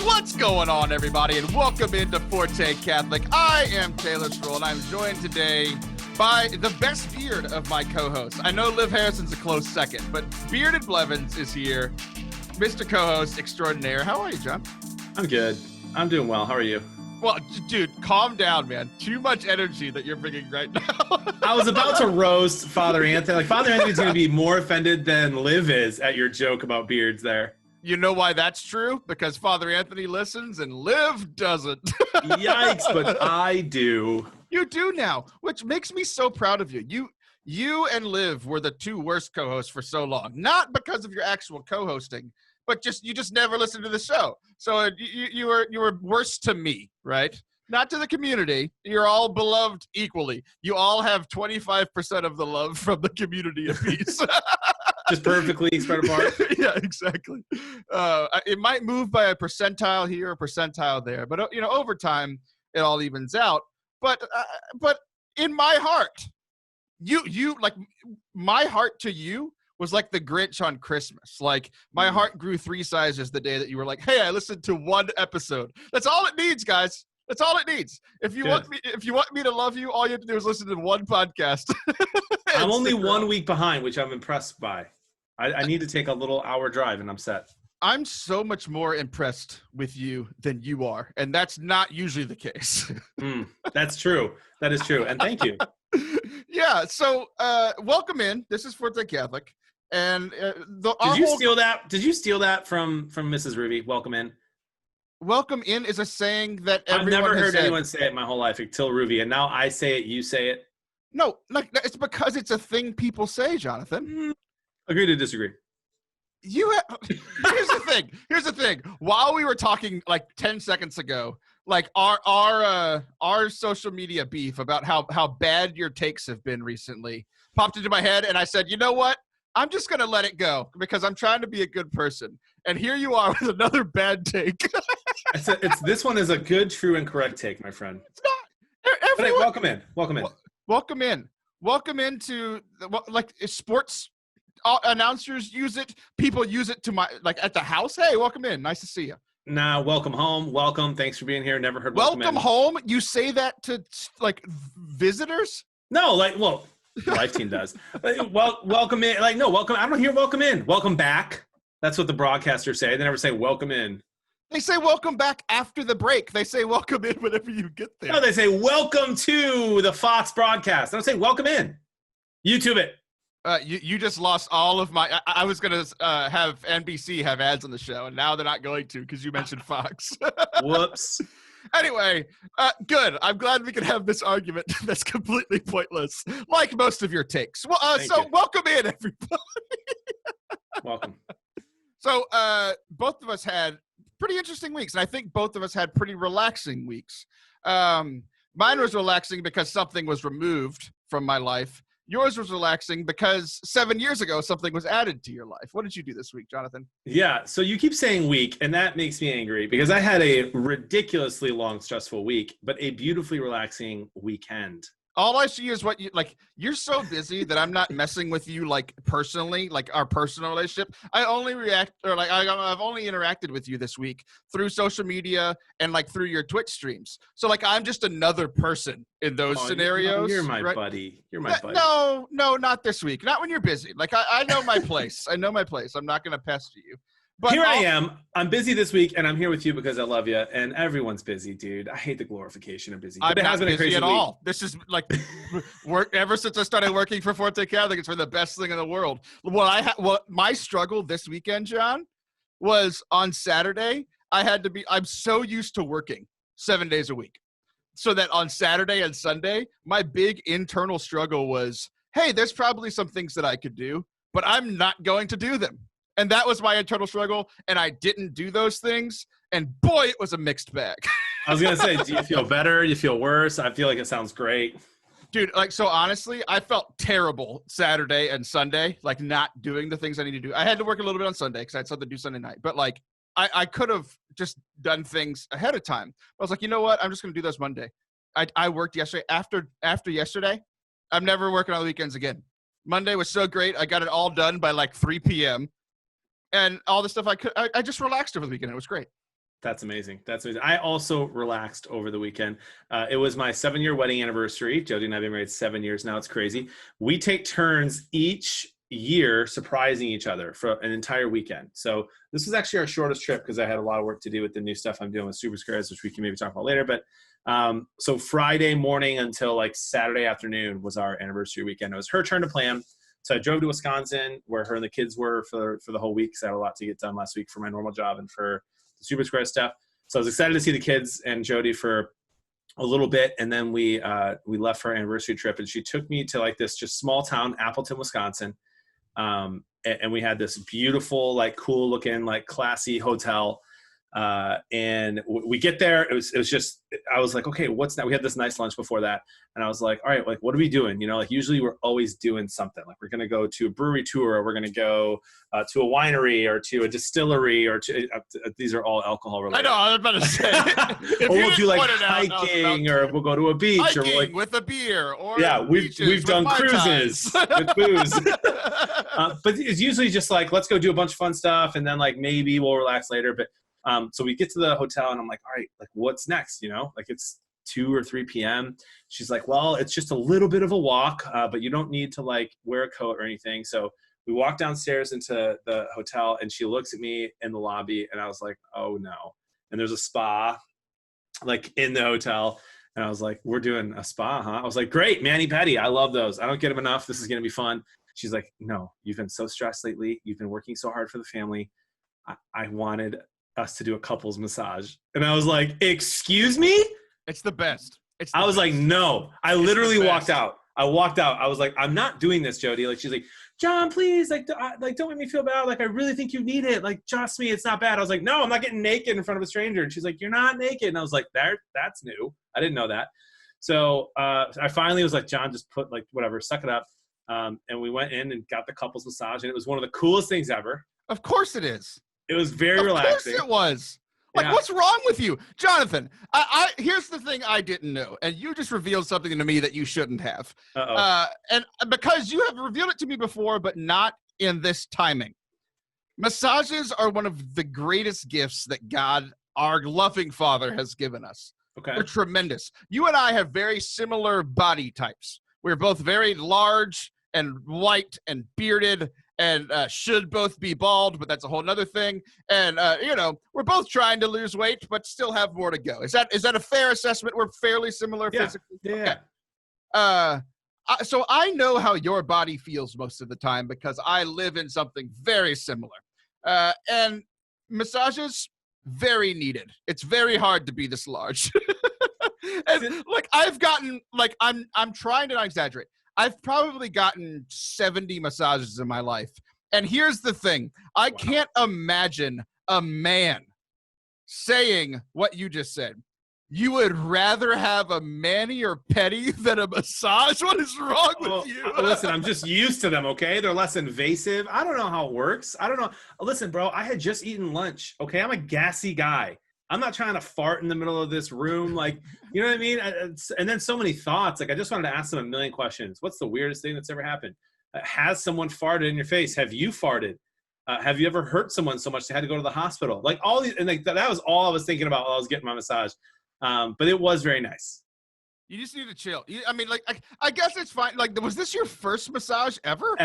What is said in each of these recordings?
What's going on, everybody, and welcome into Forte Catholic. I am Taylor Stroll, and I'm joined today by the best beard of my co-hosts. I know Liv Harrison's a close second, but Bearded Blevins is here, Mr. Co-host extraordinaire. How are you, John? I'm good. I'm doing well. How are you? Well, dude, calm down, man. Too much energy that you're bringing right now. I was about to roast Father Anthony. Like, Father Anthony's going to be more offended than Liv is at your joke about beards there. You know why that's true? Because Father Anthony listens and Liv doesn't. Yikes, but I do. You do now, which makes me so proud of you. You and Liv were the two worst co-hosts for so long. Not because of your actual co-hosting, but you just never listened to the show. So you were worse to me, right? Not to the community. You're all beloved equally. You all have 25% of the love from the community apiece. Just perfectly spread apart. Yeah, exactly. It might move by a percentile here, a percentile there, but over time it all evens out. But in my heart, you like my heart to you was like the Grinch on Christmas. Like my heart grew 3 sizes the day that you were like, "Hey, I listened to one episode." That's all it needs, guys. That's all it needs. If you want me to love you, all you have to do is listen to one podcast. I'm only 1 week behind, which I'm impressed by. I need to take a little hour drive, and I'm set. I'm so much more impressed with you than you are, and that's not usually the case. That's true. That is true, and thank you. Yeah. So, welcome in. This is Forte Catholic, and Did you steal that? Did you steal that from Mrs. Ruby? Welcome in. Welcome in is a saying that I've everyone never has heard said. anyone say it my whole life until Ruby, and now I say it. You say it. No, like it's because it's a thing people say, Jonathan. Agree to disagree. Here's the thing. While we were talking like 10 seconds ago, like our social media beef about how bad your takes have been recently popped into my head, and I said, you know what? I'm just gonna let it go because I'm trying to be a good person. And here you are with another bad take. This one is a good, true, and correct take, my friend. It's not. But hey, welcome in. Welcome in. Welcome in. Welcome into sports. Announcers use it. People use it to at the house. Hey, welcome in. Nice to see you. Nah, welcome home. Welcome. Thanks for being here. Never heard welcome home. You say that to like visitors? No, Life Team does. Welcome in. Like, no, welcome. I don't hear welcome in. Welcome back. That's what the broadcasters say. They never say welcome in. They say welcome back after the break. They say welcome in whenever you get there. No, they say welcome to the Fox broadcast. They don't say welcome in. YouTube it. You just lost all of my. I was gonna have NBC have ads on the show, and now they're not going to because you mentioned Fox. Whoops. Anyway, good. I'm glad we can have this argument that's completely pointless, like most of your takes. Well, welcome in, everybody. Welcome. So, both of us had pretty interesting weeks, and I think both of us had pretty relaxing weeks. Mine was relaxing because something was removed from my life. Yours was relaxing because 7 years ago, something was added to your life. What did you do this week, Jonathan? Yeah, so you keep saying week, and that makes me angry because I had a ridiculously long, stressful week, but a beautifully relaxing weekend. All I see is what you like. You're so busy that I'm not messing with you like personally, like our personal relationship. I've only interacted with you this week through social media and like through your Twitch streams. So like I'm just another person in those scenarios. You're my right? buddy. You're my buddy. No, not this week. Not when you're busy. Like I know my place. I know my place. I'm not gonna pester you. But here I am. I'm busy this week, and I'm here with you because I love you. And everyone's busy, dude. I hate the glorification of busy. But it has been a crazy at week. all. This is like work ever since I started working for Forte Catholic. It's been the best thing in the world. My struggle this weekend, John, was on Saturday. I'm so used to working 7 days a week, so that on Saturday and Sunday, my big internal struggle was, hey, there's probably some things that I could do, but I'm not going to do them. And that was my internal struggle, and I didn't do those things, and boy, it was a mixed bag. I was going to say, do you feel better? Do you feel worse? I feel like it sounds great. Dude, like, so honestly, I felt terrible Saturday and Sunday, like not doing the things I need to do. I had to work a little bit on Sunday because I had something to do Sunday night, but like I could have just done things ahead of time. I was like, you know what? I'm just going to do those Monday. I worked yesterday. After yesterday, I'm never working on the weekends again. Monday was so great. I got it all done by like 3 p.m. And all the stuff I just relaxed over the weekend. It was great. That's amazing. That's amazing. I also relaxed over the weekend. It was my 7-year wedding anniversary. Jody and I have been married 7 years now. It's crazy. We take turns each year surprising each other for an entire weekend. So this was actually our shortest trip because I had a lot of work to do with the new stuff I'm doing with Super Squares, which we can maybe talk about later. But so Friday morning until like Saturday afternoon was our anniversary weekend. It was her turn to plan. So I drove to Wisconsin where her and the kids were for the whole week. So I had a lot to get done last week for my normal job and for the Super Square stuff. So I was excited to see the kids and Jody for a little bit. And then we left for our anniversary trip and she took me to like this just small town, Appleton, Wisconsin. And we had this beautiful, like cool looking, like classy hotel. And we get there. It was just, I was like, okay, what's that? We had this nice lunch before that. And I was like, all right, like, what are we doing? You know, like usually we're always doing something. Like we're going to go to a brewery tour, or we're going to go to a winery or to a distillery or to, these are all alcohol related. I know, I was about to say. Or we'll do like hiking or we'll go to a beach hiking or like with a beer or yeah, we've done cruises with booze. But it's usually just like, let's go do a bunch of fun stuff. And then like, maybe we'll relax later. But so we get to the hotel and I'm like, all right, like what's next? You know, like it's 2 or 3 p.m. She's like, well, it's just a little bit of a walk, but you don't need to like wear a coat or anything. So we walk downstairs into the hotel and she looks at me in the lobby and I was like, oh no. And there's a spa like in the hotel. And I was like, we're doing a spa, huh? I was like, great, mani-pedi. I love those. I don't get them enough. This is going to be fun. She's like, no, you've been so stressed lately. You've been working so hard for the family. I wanted us to do a couples massage. And I was like, excuse me? It's the best. I was like, no. I literally walked out. I walked out. I was like, I'm not doing this, Jody. Like, she's like, Jon, please, like, don't make me feel bad. Like, I really think you need it. Like, trust me, it's not bad. I was like, no, I'm not getting naked in front of a stranger. And she's like, you're not naked. And I was like, that's new. I didn't know that. So I finally was like, Jon, just put like, whatever, suck it up. And we went in and got the couples massage. And it was one of the coolest things ever. Of course it is. It was very relaxing. Of course it was. Like, what's wrong with you? Jonathan, here's the thing I didn't know, and you just revealed something to me that you shouldn't have. And because you have revealed it to me before, but not in this timing. Massages are one of the greatest gifts that God, our loving Father, has given us. Okay. They're tremendous. You and I have very similar body types. We're both very large and white and bearded and should both be bald, but that's a whole nother thing. And, you know, we're both trying to lose weight, but still have more to go. Is that a fair assessment? We're fairly similar physically? Yeah. Okay. So I know how your body feels most of the time because I live in something very similar. And massages, very needed. It's very hard to be this large. And, like, I've gotten, like, I'm trying to not exaggerate. I've probably gotten 70 massages in my life. And here's the thing. I can't imagine a man saying what you just said. You would rather have a mani or pedi than a massage? What is wrong with you? Listen, I'm just used to them, okay? They're less invasive. I don't know how it works. I don't know. Listen, bro, I had just eaten lunch, okay? I'm a gassy guy. I'm not trying to fart in the middle of this room. Like, you know what I mean? And then so many thoughts. Like, I just wanted to ask them a million questions. What's the weirdest thing that's ever happened? Has someone farted in your face? Have you farted? Have you ever hurt someone so much they had to go to the hospital? Like, all these, and like that was all I was thinking about while I was getting my massage. But it was very nice. You just need to chill. I mean, like, I guess it's fine. Like, was this your first massage ever?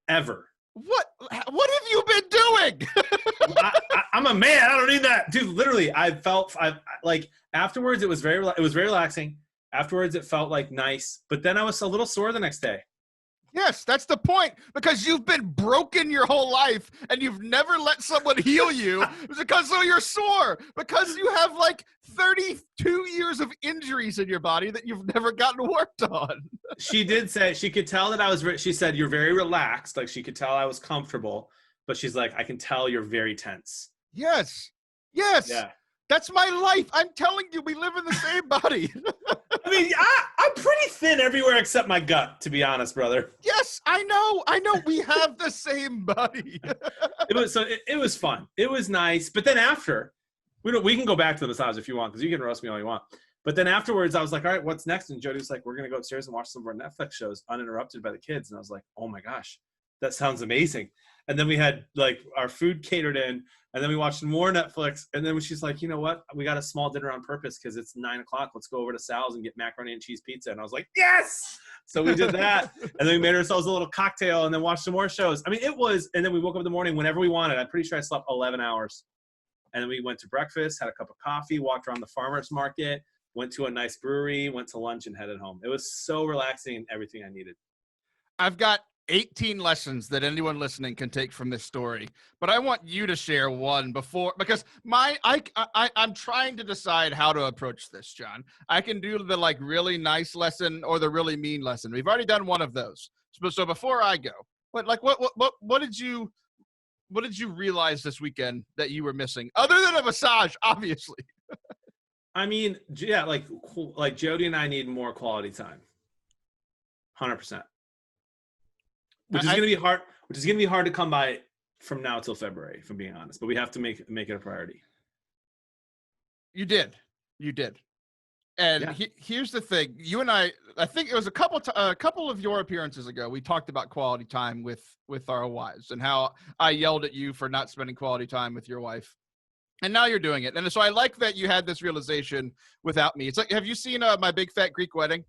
Ever. What have you been doing? I'm a man. I don't need that, dude. Literally, I like afterwards. It was very relaxing. Afterwards, it felt like nice, but then I was a little sore the next day. Yes, that's the point. Because you've been broken your whole life and you've never let someone heal you because you're sore. Because you have like 32 years of injuries in your body that you've never gotten worked on. She did say she could tell that she said, you're very relaxed. Like she could tell I was comfortable, but she's like, I can tell you're very tense. Yes. Yeah. That's my life. I'm telling you, we live in the same body. I mean, I'm pretty thin everywhere except my gut, to be honest, brother. Yes, I know. We have the same body. It was fun. It was nice. But then after, we can go back to the massage if you want, because you can roast me all you want. But then afterwards, I was like, all right, what's next? And Jody was like, we're going to go upstairs and watch some of our Netflix shows uninterrupted by the kids. And I was like, oh my gosh, that sounds amazing. And then we had like our food catered in, and then we watched more Netflix. And then she's like, you know what? We got a small dinner on purpose because it's 9 o'clock. Let's go over to Sal's and get macaroni and cheese pizza. And I was like, yes. So we did that. And then we made ourselves a little cocktail and then watched some more shows. I mean, and then we woke up in the morning whenever we wanted. I'm pretty sure I slept 11 hours. And then we went to breakfast, had a cup of coffee, walked around the farmer's market, went to a nice brewery, went to lunch, and headed home. It was so relaxing and everything I needed. I've got 18 lessons that anyone listening can take from this story, but I want you to share one because I'm trying to decide how to approach this, Jon. I can do the like really nice lesson or the really mean lesson. We've already done one of those. So before I go, what did you realize this weekend that you were missing other than a massage, obviously? I mean, yeah, like Jody and I need more quality time. 100%. Which is going to be hard. Which is going to be hard to come by from now till February, if I'm being honest. But we have to make it a priority. You did, and yeah. Here's the thing. You and I think it was a couple of your appearances ago. We talked about quality time with our wives and how I yelled at you for not spending quality time with your wife, and now you're doing it. And so I like that you had this realization without me. It's like, have you seen My Big Fat Greek Wedding?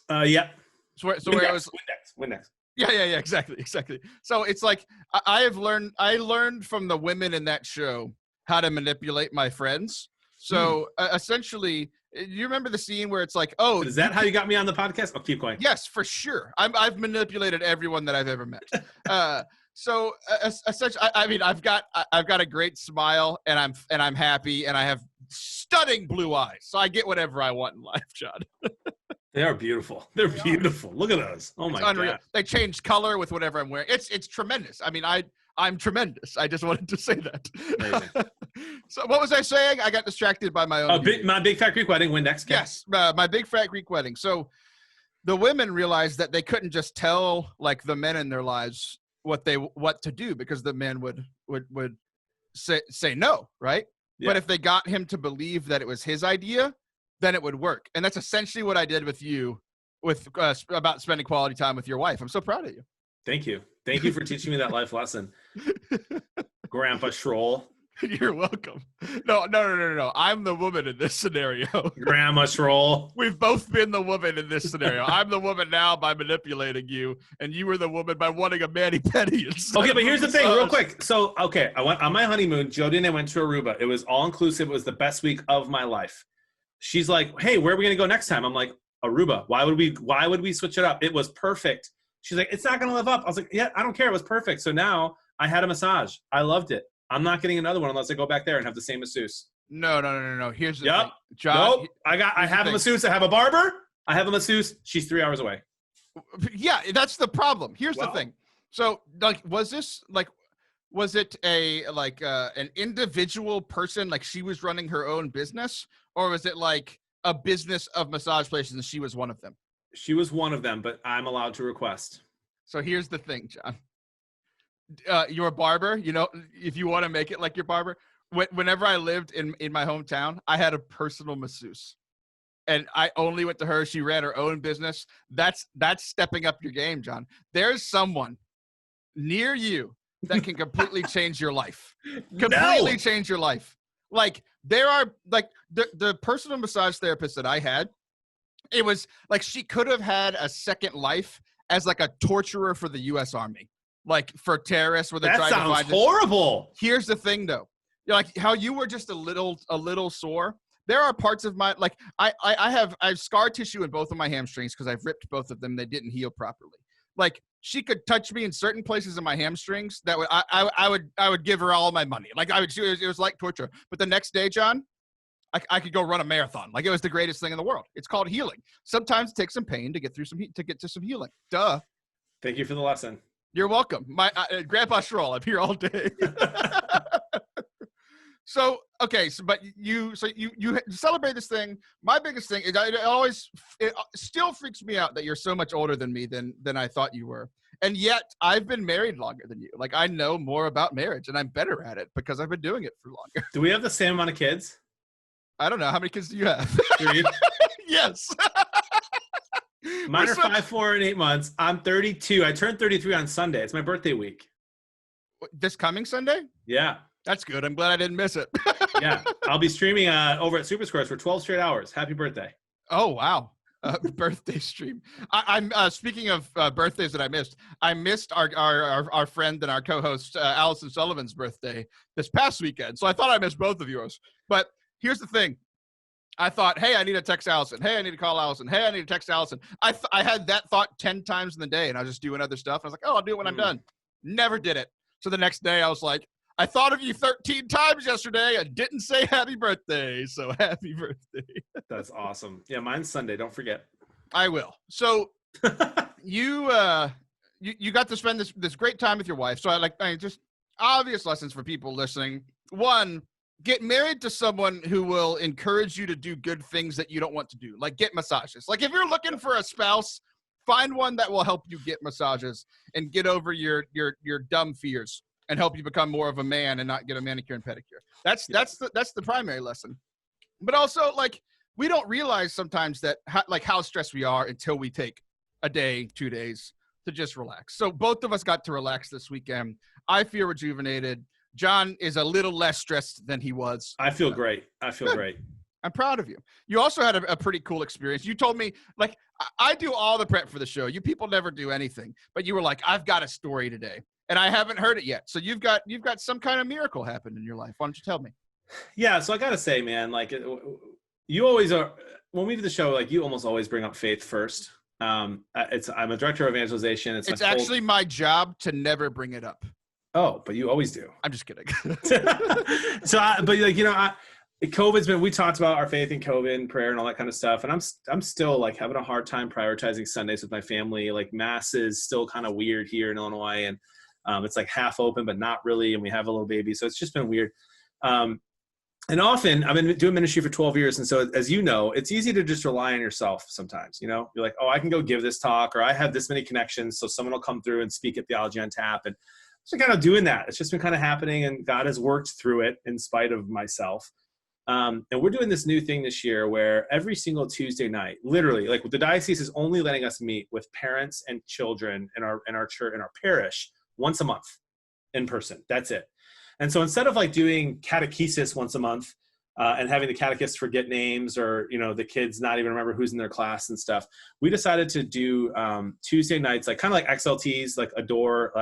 Yeah. So where I was Windex. Yeah, exactly. So it's like I learned from the women in that show how to manipulate my friends. So essentially, you remember the scene where it's like, oh, is that how you got me on the podcast? I'll keep going. Yes, for sure. I've manipulated everyone that I've ever met. So essentially, I mean, I've got a great smile, and I'm happy, and I have stunning blue eyes. So I get whatever I want in life, Jon. They are beautiful. They're beautiful. Look at those. Oh my God. They change color with whatever I'm wearing. It's tremendous. I mean, I'm tremendous. I just wanted to say that. Amazing. So what was I saying? I got distracted by my own. My Big Fat Greek Wedding. Windex. Yes, My Big Fat Greek Wedding. So the women realized that they couldn't just tell like the men in their lives what to do, because the men would say no, right? Yeah. But if they got him to believe that it was his idea, then it would work. And that's essentially what I did with you about spending quality time with your wife. I'm so proud of you. Thank you for teaching me that life lesson, Grandpa Schroll. You're welcome. No. I'm the woman in this scenario. Grandma Schroll. We've both been the woman in this scenario. I'm the woman now by manipulating you, and you were the woman by wanting a mani-pedi. Okay, but here's the thing, real quick. So, okay, I went on my honeymoon. Jody and I went to Aruba. It was all-inclusive. It was the best week of my life. She's like, hey, where are we going to go next time? I'm like, Aruba. Why would we switch it up? It was perfect. She's like, it's not going to live up. I was like, yeah, I don't care. It was perfect. So now I had a massage. I loved it. I'm not getting another one unless I go back there and have the same masseuse. No. Here's the thing. Jon, nope. I have a masseuse. I have a barber. I have a masseuse. She's 3 hours away. Yeah, that's the problem. Here's the thing. So, like, was it an individual person, like she was running her own business, or was it like a business of massage places and she was one of them? She was one of them, but I'm allowed to request. So here's the thing, Jon. Your barber, if you want to make it like your barber, whenever I lived in my hometown, I had a personal masseuse. And I only went to her. She ran her own business. That's stepping up your game, Jon. There's someone near you that can completely change your life. Completely change your life. Like, there are, like, the personal massage therapist that I had, it was like she could have had a second life as like a torturer for the U.S. Army, like for terrorists where they're trying to find. That sounds horrible. Here's the thing, though. Like how you were just a little sore. There are parts of my, like, I have scar tissue in both of my hamstrings because I've ripped both of them. They didn't heal properly. Like, she could touch me in certain places of my hamstrings that I would give her all my money. Like, it was like torture. But the next day, Jon, I could go run a marathon. Like, it was the greatest thing in the world. It's called healing. Sometimes it takes some pain to get to some healing. Duh. Thank you for the lesson. You're welcome. My Grandpa Schroll, I'm here all day. So, okay, but you celebrate this thing. My biggest thing is it still freaks me out that you're so much older than me than I thought you were. And yet I've been married longer than you. Like, I know more about marriage and I'm better at it because I've been doing it for longer. Do we have the same amount of kids? I don't know. How many kids do you have? 3. Yes. Mine are 5, 4, and 8 months. I'm 32. I turned 33 on Sunday. It's my birthday week. This coming Sunday? Yeah. That's good. I'm glad I didn't miss it. Yeah. I'll be streaming over at Super Scores for 12 straight hours. Happy birthday. Oh, wow. Birthday stream. I'm speaking of birthdays that I missed our friend and our co-host Allison Sullivan's birthday this past weekend. So I thought I missed both of yours. But here's the thing. I thought, hey, I need to text Allison. Hey, I need to call Allison. Hey, I need to text Allison. I had that thought 10 times in the day, and I was just doing other stuff. I was like, oh, I'll do it when I'm done. Never did it. So the next day I was like, I thought of you 13 times yesterday. I didn't say happy birthday. So happy birthday. That's awesome. Yeah, mine's Sunday. Don't forget. I will. So you got to spend this great time with your wife. So I just obvious lessons for people listening. One, get married to someone who will encourage you to do good things that you don't want to do, like get massages. Like if you're looking for a spouse, find one that will help you get massages and get over your dumb fears and help you become more of a man and not get a manicure and pedicure. That's the primary lesson. But also, like, we don't realize sometimes that how stressed we are until we take a day, 2 days to just relax. So both of us got to relax this weekend. I feel rejuvenated. Jon is a little less stressed than he was. I feel great. Great. I'm proud of you. You also had a pretty cool experience. You told me, like, I do all the prep for the show. You people never do anything. But you were like, I've got a story today. And I haven't heard it yet. So you've got some kind of miracle happen in your life. Why don't you tell me? Yeah, so I got to say, man, like, you always are, when we do the show, like, you almost always bring up faith first. I'm a director of evangelization. It's actually my job to never bring it up. Oh, but you always do. I'm just kidding. COVID's been, we talked about our faith in COVID and prayer and all that kind of stuff. And I'm still like having a hard time prioritizing Sundays with my family. Like mass is still kind of weird here in Illinois. And it's like half open, but not really. And we have a little baby. So it's just been weird. And often I've been doing ministry for 12 years. And so as you know, it's easy to just rely on yourself sometimes, you know, you're like, oh, I can go give this talk, or I have this many connections. So someone will come through and speak at Theology on Tap. And so kind of doing that. It's just been kind of happening, and God has worked through it in spite of myself. And we're doing this new thing this year where every single Tuesday night, literally, like the diocese is only letting us meet with parents and children in our church, in our parish, once a month in person. That's it. And so instead of like doing catechesis once a month and having the catechist forget names, or, you know, the kids not even remember who's in their class and stuff, we decided to do Tuesday nights, like kind of like XLTs, like adore,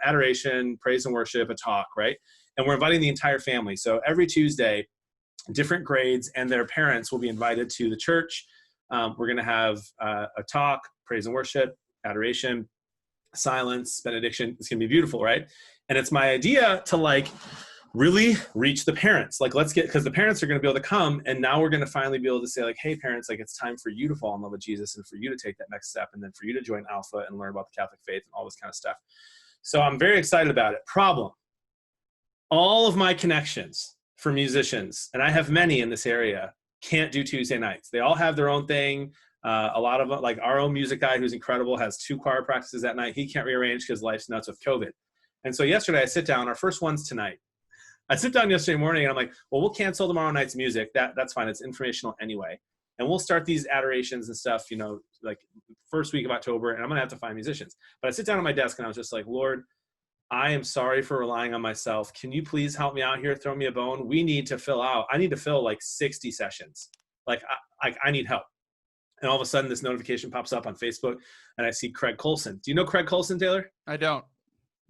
adoration, praise and worship, a talk, right? And we're inviting the entire family. So every Tuesday, different grades and their parents will be invited to the church. We're going to have a talk, praise and worship, adoration, silence, benediction. It's going to be beautiful, right? And it's my idea to like really reach the parents. Like, because the parents are going to be able to come, and now we're going to finally be able to say like, hey parents, like it's time for you to fall in love with Jesus and for you to take that next step, and then for you to join Alpha and learn about the Catholic faith and all this kind of stuff. So I'm very excited about it. Problem: all of my connections for musicians, and I have many in this area, can't do Tuesday nights. They all have their own thing. A lot of them, like our own music guy, who's incredible, has 2 choir practices that night. He can't rearrange because life's nuts with COVID. And so yesterday I sit down, our first one's tonight. I sit down yesterday morning and I'm like, well, we'll cancel tomorrow night's music. That's fine. It's informational anyway. And we'll start these adorations and stuff, you know, like first week of October, and I'm going to have to find musicians. But I sit down at my desk and I was just like, Lord, I am sorry for relying on myself. Can you please help me out here? Throw me a bone. I need to fill like 60 sessions. Like I need help. And all of a sudden this notification pops up on Facebook and I see Craig Colson. Do you know Craig Colson, Taylor? I don't.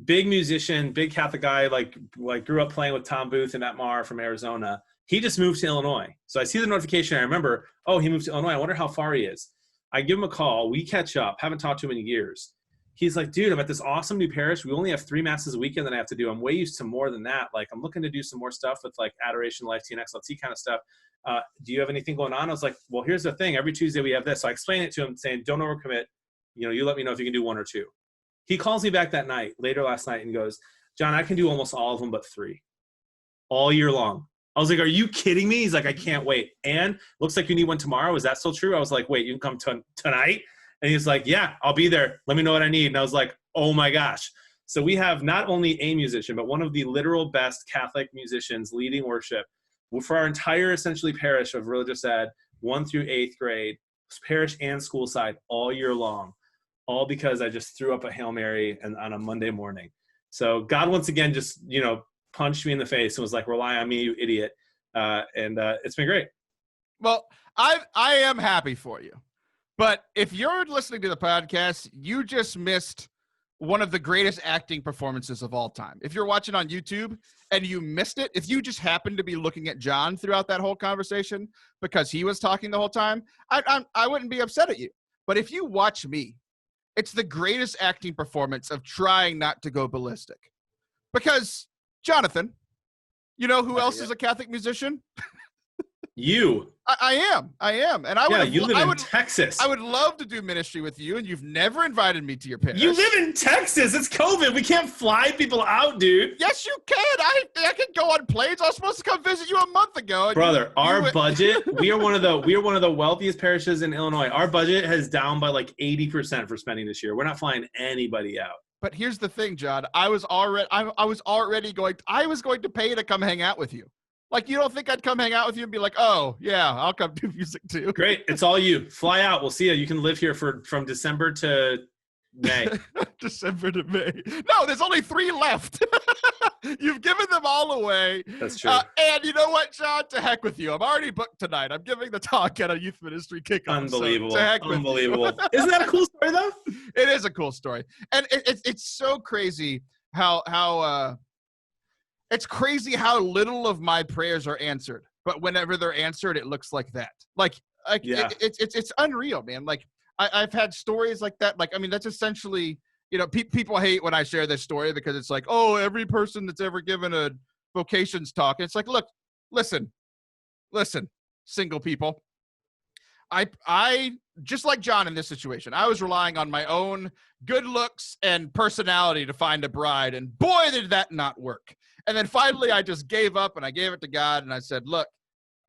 Big musician, big Catholic guy, like grew up playing with Tom Booth and Matt Maher from Arizona. He just moved to Illinois. So I see the notification. I remember, oh, he moved to Illinois. I wonder how far he is. I give him a call. We catch up. Haven't talked to him in years. He's like, dude, I'm at this awesome new parish. We only have 3 masses a weekend that I have to do. I'm way used to more than that. Like, I'm looking to do some more stuff with like adoration, life tea, and XLT kind of stuff. Do you have anything going on? I was like, well, here's the thing. Every Tuesday we have this. So I explained it to him saying, don't overcommit. You know, you let me know if you can do 1 or 2. He calls me back that night, later last night, and goes, Jon, I can do almost all of them but 3 all year long. I was like, are you kidding me? He's like, I can't wait. And looks like you need one tomorrow. Is that still true? I was like, wait, you can come tonight? And he's like, yeah, I'll be there. Let me know what I need. And I was like, oh my gosh. So we have not only a musician, but one of the literal best Catholic musicians leading worship for our entire essentially parish of religious ed, 1 through 8th grade, parish and school side all year long, all because I just threw up a Hail Mary on a Monday morning. So God once again just, punched me in the face and was like, rely on me, you idiot. And it's been great. Well, I am happy for you. But if you're listening to the podcast, you just missed one of the greatest acting performances of all time. If you're watching on YouTube and you missed it, if you just happened to be looking at Jon throughout that whole conversation because he was talking the whole time, I wouldn't be upset at you. But if you watch me, it's the greatest acting performance of trying not to go ballistic. Because, Jonathan, you know who else is a Catholic musician? You. I am. And you live in Texas. I would love to do ministry with you, and you've never invited me to your parish. You live in Texas. It's COVID. We can't fly people out, dude. Yes, you can. I can go on planes. I was supposed to come visit you a month ago. Brother, our budget, we are one of the wealthiest parishes in Illinois. Our budget has down by like 80% for spending this year. We're not flying anybody out. But here's the thing, Jon. I was already going to pay to come hang out with you. Like, you don't think I'd come hang out with you and be like, oh, yeah, I'll come do music too. Great. It's all you. Fly out. We'll see you. You can live here from December to May. December to May. No, there's only 3 left. You've given them all away. That's true. And you know what, Jon? To heck with you. I'm already booked tonight. I'm giving the talk at a youth ministry kickoff. Unbelievable. So to heck with Unbelievable. you. Isn't that a cool story, though? It is a cool story. And it's so crazy how it's crazy how little of my prayers are answered. But whenever they're answered, it looks like that. Yeah. It's unreal, man. Like, I've had stories like that. Like, I mean, that's essentially, people hate when I share this story because it's like, oh, every person that's ever given a vocations talk. It's like, look, listen, single people. I just like Jon in this situation, I was relying on my own good looks and personality to find a bride. And boy, did that not work. And then finally, I just gave up and I gave it to God. And I said, look,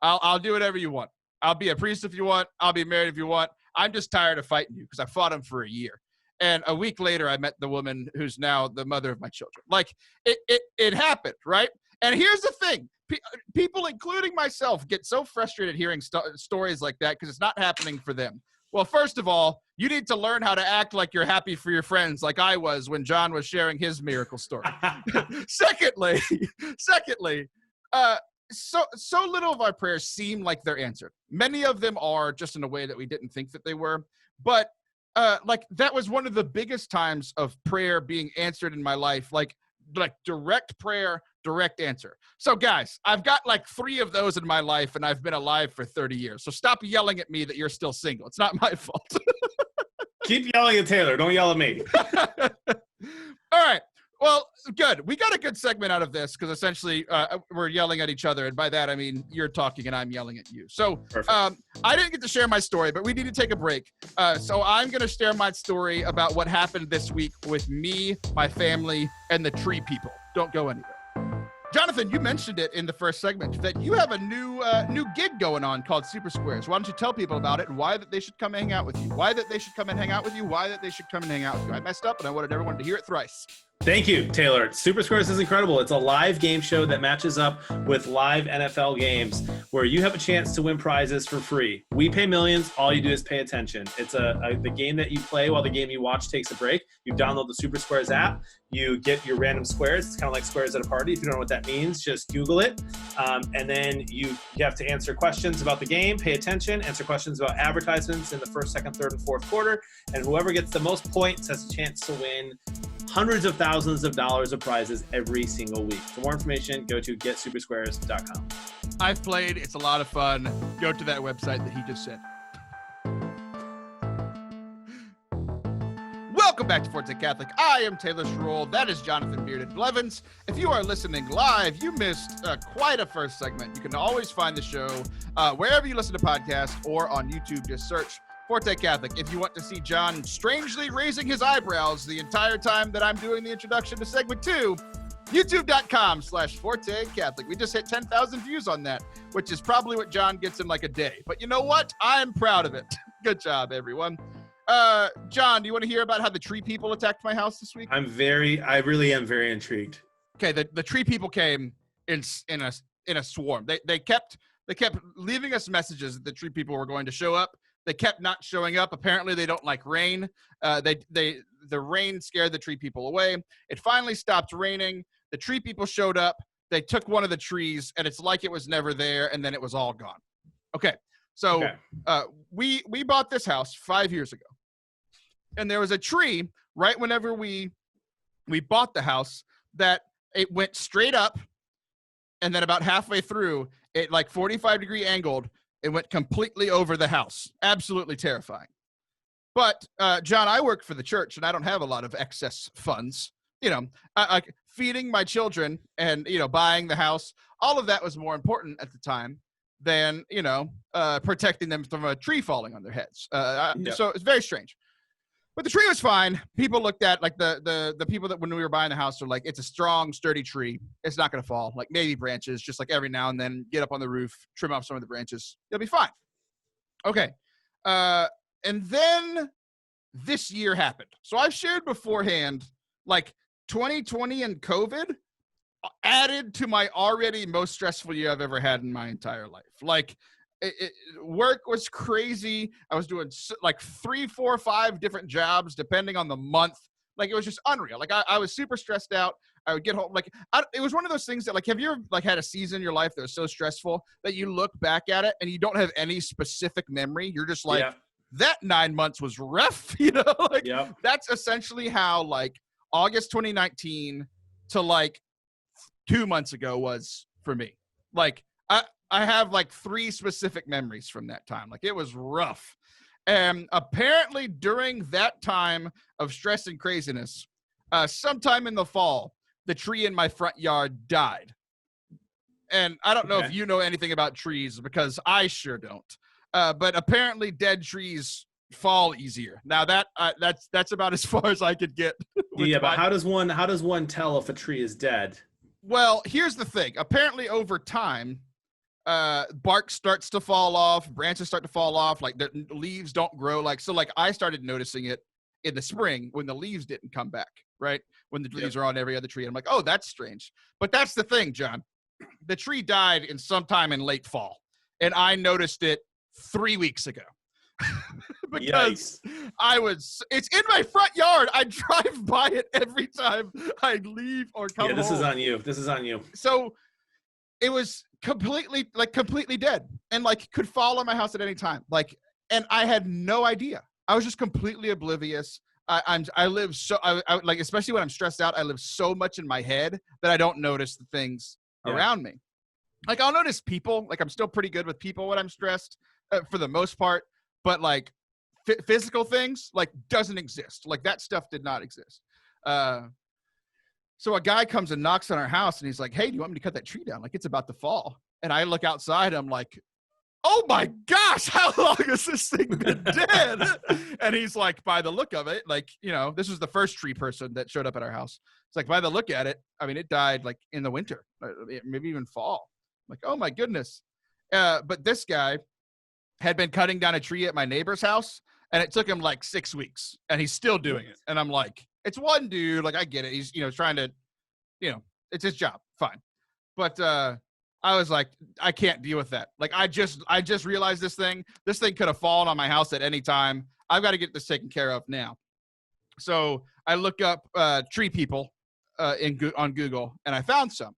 I'll do whatever you want. I'll be a priest if you want. I'll be married if you want. I'm just tired of fighting you because I fought him for a year. And a week later, I met the woman who's now the mother of my children. Like, it happened, right? And here's the thing. People, including myself, get so frustrated hearing stories like that because it's not happening for them. Well, first of all, you need to learn how to act like you're happy for your friends like I was when Jon was sharing his miracle story. Secondly, so little of our prayers seem like they're answered. Many of them are just in a way that we didn't think that they were. But that was one of the biggest times of prayer being answered in my life, like direct prayer, direct answer. So guys, I've got like 3 of those in my life and I've been alive for 30 years. So stop yelling at me that you're still single. It's not my fault. Keep yelling at Taylor. Don't yell at me. All right. Well, good. We got a good segment out of this because essentially we're yelling at each other. And by that, I mean, you're talking and I'm yelling at you. So I didn't get to share my story, but we need to take a break. So I'm going to share my story about what happened this week with me, my family, and the tree people. Don't go anywhere. Jonathan, you mentioned it in the first segment that you have a new gig going on called Super Squares. Why don't you tell people about it and why that they should come and hang out with you? Why that they should come and hang out with you? Why that they should come and hang out with you? I messed up and I wanted everyone to hear it thrice. Thank you, Taylor. Super Squares is incredible. It's a live game show that matches up with live NFL games where you have a chance to win prizes for free. We pay millions. All you do is pay attention. It's the game that you play while the game you watch takes a break. You download the Super Squares app. You get your random squares. It's kind of like squares at a party. If you don't know what that means, just Google it. And then you have to answer questions about the game, pay attention, answer questions about advertisements in the first, second, third, and fourth quarter. And whoever gets the most points has a chance to win hundreds of thousands of dollars of prizes every single week. For more information, go to getsupersquares.com. I've played. It's a lot of fun. Go to that website that he just said. Welcome back to Forte Catholic. I am Taylor Schroll. That is Jonathan Bearded Blevins. If you are listening live, you missed quite a first segment. You can always find the show wherever you listen to podcasts or on YouTube. Just search Forte Catholic. If you want to see Jon strangely raising his eyebrows the entire time that I'm doing the introduction to segment 2, youtube.com/Forte Catholic. We just hit 10,000 views on that, which is probably what Jon gets in like a day. But you know what? I'm proud of it. Good job, everyone. Jon, do you want to hear about how the tree people attacked my house this week? I really am very intrigued. Okay, the tree people came in in a swarm. They kept leaving us messages that the tree people were going to show up. They kept not showing up. Apparently, they don't like rain. The rain scared the tree people away. It finally stopped raining. The tree people showed up. They took one of the trees, and it's like it was never there, and then it was all gone. Okay, so we bought this house 5 years ago, and there was a tree right whenever we bought the house that it went straight up, and then about halfway through, it like 45-degree angled. It went completely over the house. Absolutely terrifying. But John, I work for the church, and I don't have a lot of excess funds. You know, feeding my children and, you know, buying the house, all of that was more important at the time than, you know, protecting them from a tree falling on their heads. So it's very strange. But the tree was fine. People looked at, like, the people that when we were buying the house are like, it's a strong, sturdy tree. It's not going to fall. Like, maybe branches, just like every now and then get up on the roof, trim off some of the branches. It'll be fine. Okay. And then this year happened. So I've shared beforehand, like, 2020 and COVID added to my already most stressful year I've ever had in my entire life. Like, work was crazy. I was doing like 3, 4, 5 different jobs depending on the month. Like, it was just unreal. Like, I was super stressed out. I would get home. Like, it was one of those things that, like, have you ever like had a season in your life that was so stressful that you look back at it and you don't have any specific memory? You're just like, that 9 months was rough. You know, like that's essentially how like August 2019 to like 2 months ago was for me. Like, I have like 3 specific memories from that time. Like, it was rough. And apparently during that time of stress and craziness, sometime in the fall, the tree in my front yard died. And I don't know if you know anything about trees, because I sure don't. But apparently dead trees fall easier. Now that's about as far as I could get. But how does one tell if a tree is dead? Well, here's the thing. Apparently over time, bark starts to fall off, branches start to fall off, like the leaves don't grow. Like, so like I started noticing it in the spring when the leaves didn't come back, right? When the leaves are on every other tree. I'm like, oh, that's strange. But that's the thing, John. The tree died in sometime in late fall, and I noticed it 3 weeks ago. Because it's in my front yard. I drive by it every time I leave or come home. This is on you. So it was completely dead and like could fall on my house at any time. Like, and I had no idea. I was just completely oblivious. I live so I like, especially when I'm stressed out, I live so much in my head that I don't notice the things around me. Like, I'll notice people. Like, I'm still pretty good with people when I'm stressed for the most part. But like physical things, like, doesn't exist. Like, that stuff did not exist. So a guy comes and knocks on our house, and he's like, hey, do you want me to cut that tree down? Like, it's about to fall. And I look outside, I'm like, oh my gosh, how long has this thing been dead? And he's like, by the look of it, like, you know, this was the first tree person that showed up at our house. It's like, by the look at it, I mean, it died like in the winter, maybe even fall. I'm like, oh my goodness. But this guy had been cutting down a tree at my neighbor's house, and it took him like 6 weeks, and he's still doing it. And I'm like, it's one dude. Like, I get it. He's, you know, trying to, you know, it's his job. Fine. But I was like, I can't deal with that. Like, I just realized this thing could have fallen on my house at any time. I've got to get this taken care of now. So I look up tree people on Google, and I found some,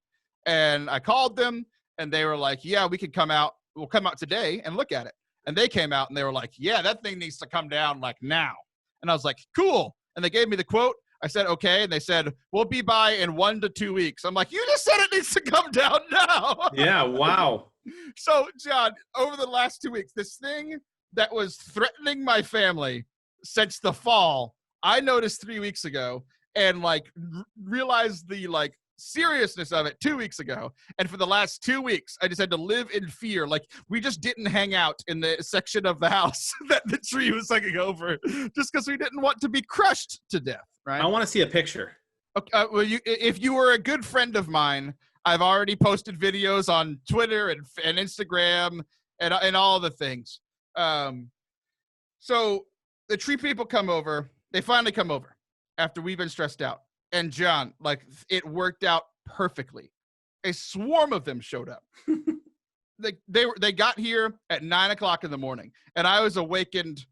and I called them, and they were like, yeah, we could come out. We'll come out today and look at it. And they came out, and they were like, yeah, that thing needs to come down like now. And I was like, cool. And they gave me the quote. I said, okay. And they said, we'll be by in 1 to 2 weeks. I'm like, you just said it needs to come down now. Yeah. Wow. So, John, over the last 2 weeks, this thing that was threatening my family since the fall, I noticed 3 weeks ago, and like realized the like seriousness of it 2 weeks ago. And for the last 2 weeks, I just had to live in fear. Like, we just didn't hang out in the section of the house that the tree was hanging over, just because we didn't want to be crushed to death. Right? I want to see a picture. Okay, well, if you were a good friend of mine, I've already posted videos on Twitter and Instagram and all the things. So the tree people come over. They finally come over after we've been stressed out. And John, like, it worked out perfectly. A swarm of them showed up. They got here at 9:00 in the morning, and I was awakened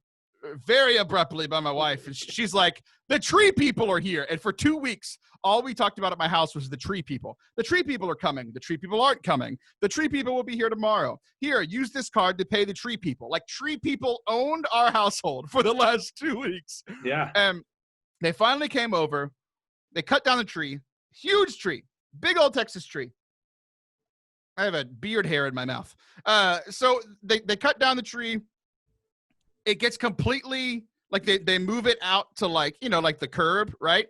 very abruptly by my wife, and she's like, "The tree people are here." And for 2 weeks, all we talked about at my house was the tree people. The tree people are coming. The tree people aren't coming. The tree people will be here tomorrow. Here, use this card to pay the tree people. Like, tree people owned our household for the last 2 weeks. Yeah. And they finally came over. They cut down the tree. Huge tree. Big old Texas tree. I have a beard hair in my mouth. So they cut down the tree. It gets completely, like, they move it out to, like, you know, like the curb, right?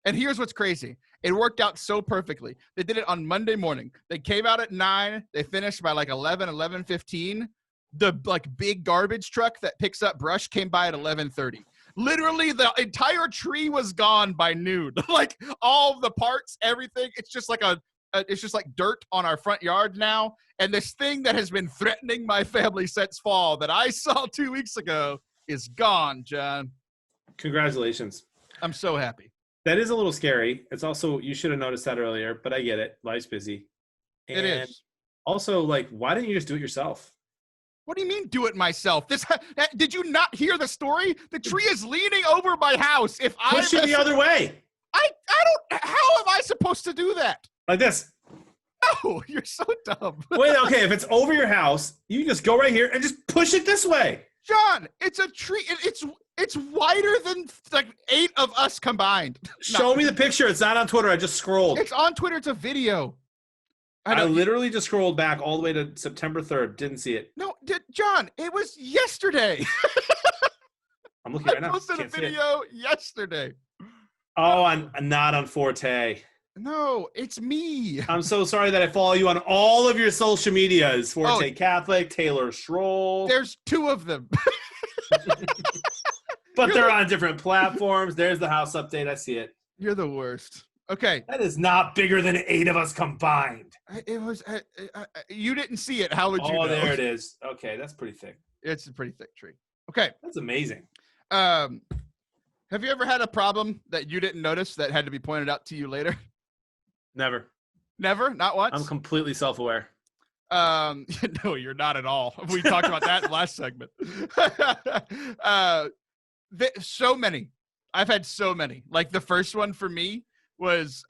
And here's what's crazy. It worked out so perfectly. They did it on Monday morning. They came out at 9. They finished by like 11:15. The, like, big garbage truck that picks up brush came by at 11:30. Literally, the entire tree was gone by noon. Like, all the parts, everything. It's just like it's just like dirt on our front yard now. And this thing that has been threatening my family since fall that I saw 2 weeks ago is gone, John. Congratulations. I'm so happy. That is a little scary. It's also, you should have noticed that earlier, but I get it. Life's busy. And It is. also, like, why didn't you just do it yourself? What do you mean do it myself? Did you not hear the story? The tree is leaning over my house. If Push it the other way. I don't, how am I supposed to do that? Like this. No, you're so dumb. Wait, okay, if it's over your house, you can just go right here and just push it this way. John, it's a tree. It's wider than like 8 of us combined. Show me the picture. It's not on Twitter. I just scrolled. It's on Twitter. It's a video. I literally just scrolled back all the way to September 3rd. Didn't see it. No, John, it was yesterday. I'm looking right now. I posted a video yesterday. Oh, I'm not on Forte. No, it's me. I'm so sorry that I follow you on all of your social medias. Forte Catholic, Taylor Schroll. There's 2 of them. But they're on different platforms. There's the house update. I see it. You're the worst. Okay. That is not bigger than 8 of us combined. It was. You didn't see it. How would you know? Oh, there it is. Okay, that's pretty thick. It's a pretty thick tree. Okay. That's amazing. Have you ever had a problem that you didn't notice that had to be pointed out to you later? Never. Never? Not once? I'm completely self-aware. No, you're not at all. We talked about that last segment. So many. I've had so many. Like, the first one for me was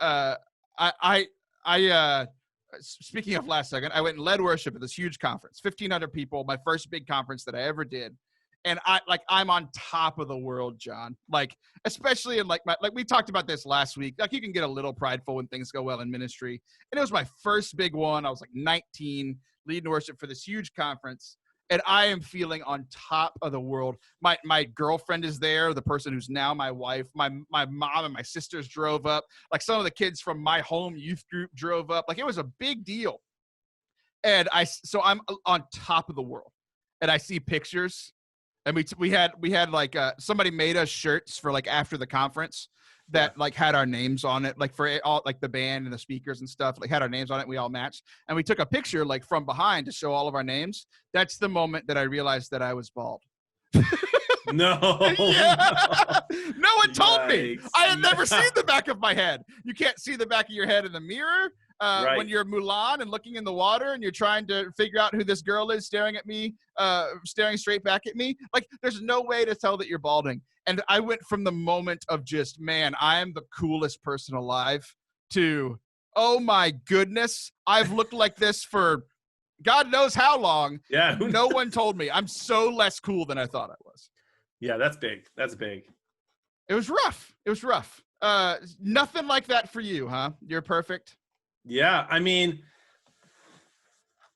speaking of last segment, I went and led worship at this huge conference, 1,500 people, my first big conference that I ever did. And I'm on top of the world, John. Like, especially in like we talked about this last week. Like, you can get a little prideful when things go well in ministry. And it was my first big one. I was like 19, leading worship for this huge conference. And I am feeling on top of the world. My girlfriend is there, the person who's now my wife. My mom and my sisters drove up. Like, some of the kids from my home youth group drove up. Like, it was a big deal. And so I'm on top of the world. And I see pictures. And we had like somebody made us shirts for like after the conference that like had our names on it, like for all like the band and the speakers and stuff, like had our names on it. We all matched, and we took a picture like from behind to show all of our names. That's the moment that I realized that I was bald. No. Yeah. No one told me. Yikes. I had never seen the back of my head. You can't see the back of your head in the mirror. Right. When you're Mulan and looking in the water and you're trying to figure out who this girl is staring at me, staring straight back at me, like, there's no way to tell that you're balding. And I went from the moment of just, man, I am the coolest person alive to, oh my goodness, I've looked like this for God knows how long. Yeah. No one told me. I'm so less cool than I thought I was. Yeah, that's big. That's big. It was rough. It was rough. Nothing like that for you, huh? You're perfect. Yeah, I mean,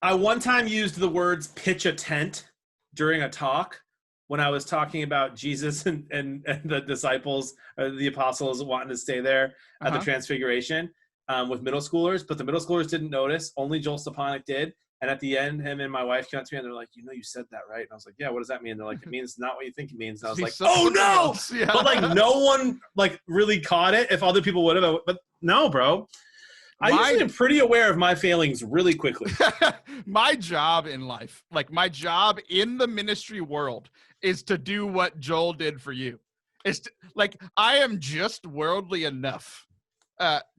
I one time used the words pitch a tent during a talk when I was talking about Jesus and the disciples, the apostles wanting to stay there at the Transfiguration with middle schoolers, but the middle schoolers didn't notice. Only Joel Stepanek did. And at the end, him and my wife came up to me and they're like, you know, you said that, right? And I was like, yeah, what does that mean? They're like, it means not what you think it means. And I was like, oh no! Yeah. But like, no one like really caught it. If other people would have, but no, bro. I usually am pretty aware of my failings really quickly. My job in life, like my job in the ministry world, is to do what Joel did for you. It's to, like, I am just worldly enough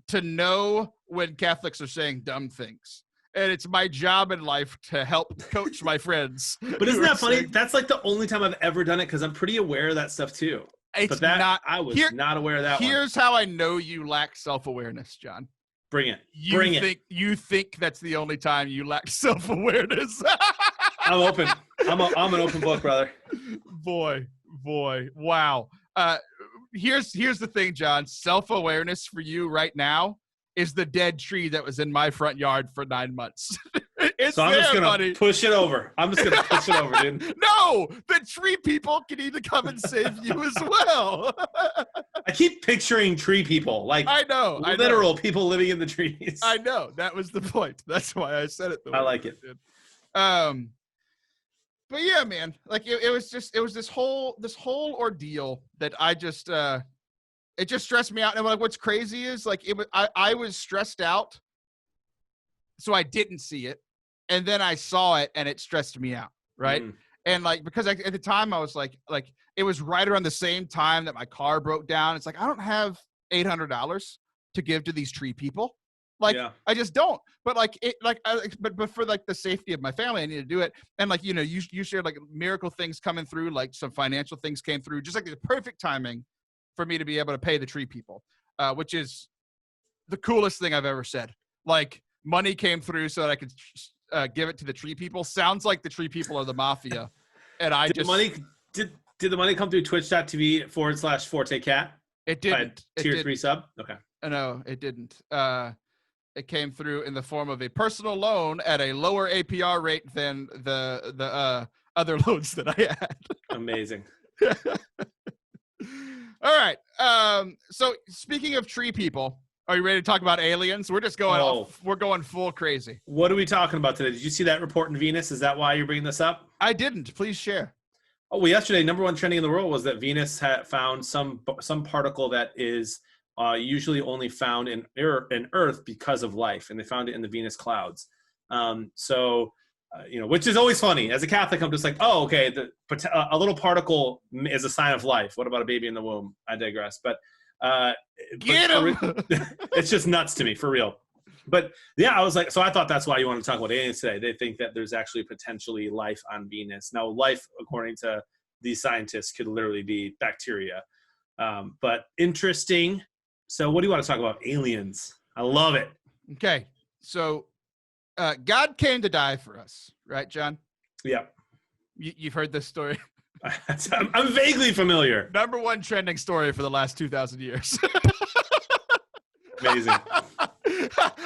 to know when Catholics are saying dumb things. And it's my job in life to help coach my friends. But isn't that funny? That's like the only time I've ever done it because I'm pretty aware of that stuff too. It's but that not. I was not aware of that one. Here's how I know you lack self-awareness, John. Bring it. You think that's the only time you lack self-awareness. I'm open. I'm an open book, brother. Boy, wow. Here's the thing, John. Self-awareness for you right now is the dead tree that was in my front yard for 9 months. So I'm just gonna push it over. Dude. No, the tree people can either come and save you as well. I keep picturing tree people, like I know, people living in the trees. I know, that was the point. That's why I said it. I like it. But yeah, man, like it was this whole ordeal that I just it just stressed me out. And like, what's crazy is like I was stressed out, so I didn't see it, and then I saw it, and it stressed me out, right? And like because at the time I was like it was right around the same time that my car broke down. It's like I don't have $800 to give to these tree people. Like I just don't. But like it, like but for like the safety of my family, I need to do it. And like you shared like miracle things coming through, like some financial things came through, just like the perfect timing for me to be able to pay the tree people, which is the coolest thing I've ever said. Like money came through so that I could give it to the tree people. Sounds like the tree people are the mafia, and I did the money come through twitch.tv/ForteCat? It didn't. Tier 3 sub. Okay. No, it didn't. It came through in the form of a personal loan at a lower APR rate than the other loans that I had. Amazing. All right. So speaking of tree people, are you ready to talk about aliens? We're just going we're going full crazy. What are we talking about today? Did you see that report in Venus? Is that why you're bringing this up? I didn't. Please share. Oh, well, yesterday, number one trending in the world was that Venus had found some particle that is usually only found in Earth because of life, and they found it in the Venus clouds. Which is always funny. As a Catholic, I'm just like, oh, okay, a little particle is a sign of life. What about a baby in the womb? I digress. But get him. It's just nuts to me, for real. But yeah, I was like, so I thought that's why you want to talk about aliens today. They think that there's actually potentially life on Venus. Now, life, according to these scientists, could literally be bacteria. But interesting. So what do you want to talk about? Aliens. I love it. Okay. So God came to die for us, right, John? Yeah. You've heard this story? I'm vaguely familiar. Number one trending story for the last 2,000 years. Amazing.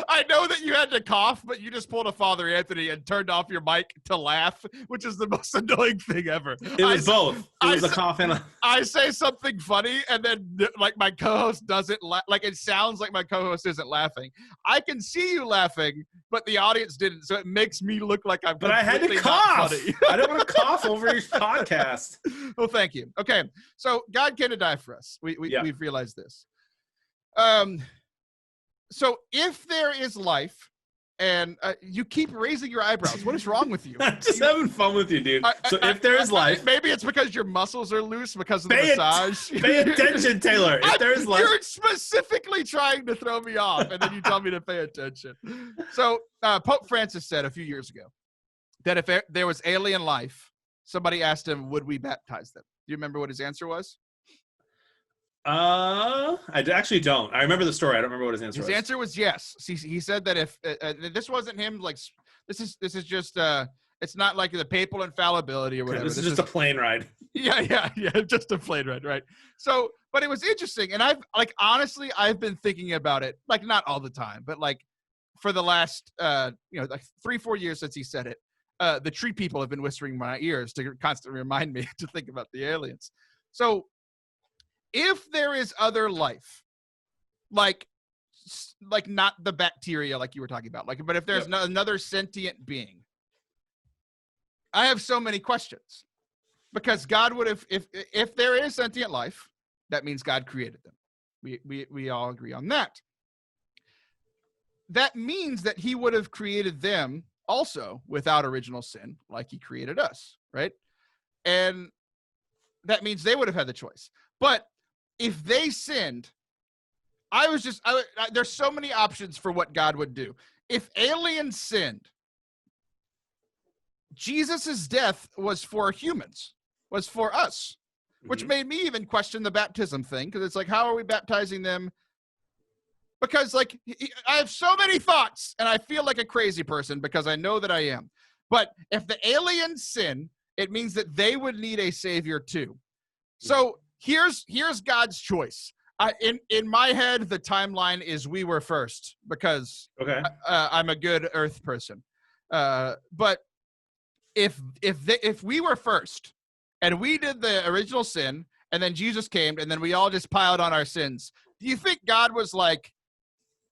I know that you had to cough, but you just pulled a Father Anthony and turned off your mic to laugh, which is the most annoying thing ever. It was both. It was a cough and a... I say something funny, and then like my co-host doesn't laugh. Like it sounds like my co-host isn't laughing. I can see you laughing, but the audience didn't, so it makes me look like I'm. But I had to cough. I don't want to cough over your podcast. Well, thank you. Okay, so God came to die for us. We've realized this. So if there is life, and you keep raising your eyebrows, what is wrong with you? Just having fun with you, dude. So if there is life, maybe it's because your muscles are loose because of the massage. Pay attention, Taylor. If there is life, you're specifically trying to throw me off, and then you tell me to pay attention. So Pope Francis said a few years ago that if there was alien life, somebody asked him, "Would we baptize them?" Do you remember what his answer was? I actually don't. I remember the story. I don't remember what his answer was. His answer was yes. He said that if this wasn't him, like this is just it's not like the papal infallibility or whatever. This is just a plane ride. Yeah, just a plane ride, right? So, but it was interesting, and honestly, I've been thinking about it, like not all the time, but like for the last like 3-4 years since he said it. The tree people have been whispering in my ears to constantly remind me to think about the aliens. So, if there is other life, like not the bacteria like you were talking about, but if there's another sentient being, I have so many questions, because God would have, if there is sentient life, that means God created them. We all agree on that. That means that he would have created them also without original sin, like he created us, right? And that means they would have had the choice. But if they sinned, there's so many options for what God would do. If aliens sinned, Jesus's death was for humans, was for us, which made me even question the baptism thing, because it's like, how are we baptizing them? Because like I have so many thoughts, and I feel like a crazy person because I know that I am. But if the aliens sin, it means that they would need a savior too. So here's God's choice. In my head, the timeline is we were first because I'm a good Earth person. But if we were first and we did the original sin, and then Jesus came, and then we all just piled on our sins, do you think God was like?